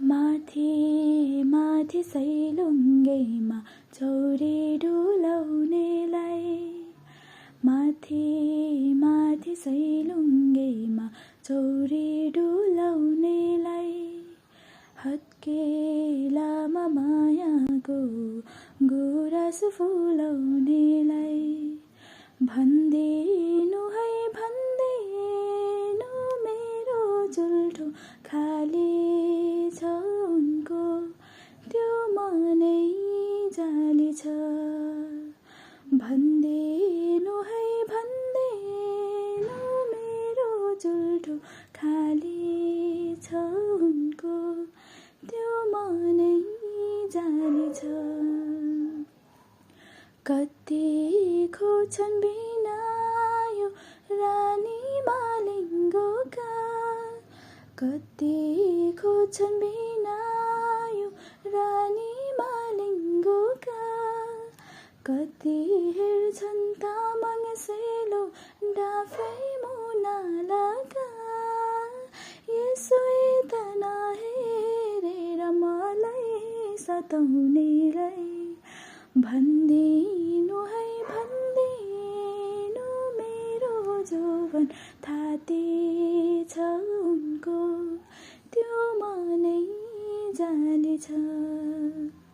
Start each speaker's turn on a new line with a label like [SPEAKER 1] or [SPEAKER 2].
[SPEAKER 1] माथि माथि सैलुङ्गेमा चौरी डुलाउनेलाई, माथि माथि सैलुङ्गेमा चौरी डुलाउनेलाई, हत्केलामा मायाको गुराँस फुलाउनेलाई, भन्दिनु है भन्दिनु मेरो जुल्ठो खाली छ उनको, त्यो मनै जाली छ। भन्दिनु है भन्दिनु मेरो जुल्ठो खाली छ उनको, त्यो मनै जाली छ। कति खोज्छन् बिना यो रानी मालिङ्गोका, कति खोज्छन् बिना यो रानी मालिङ्गोका, कति हेर्छन् तामाङ सेलो डाँफै मुनालाका, यसो त नहेरेर मलाई सताउनेलाई, भन्दिनु है भन्दिनु मेरो जोवन थाती छ उनको, त्यो मनै जाली छ।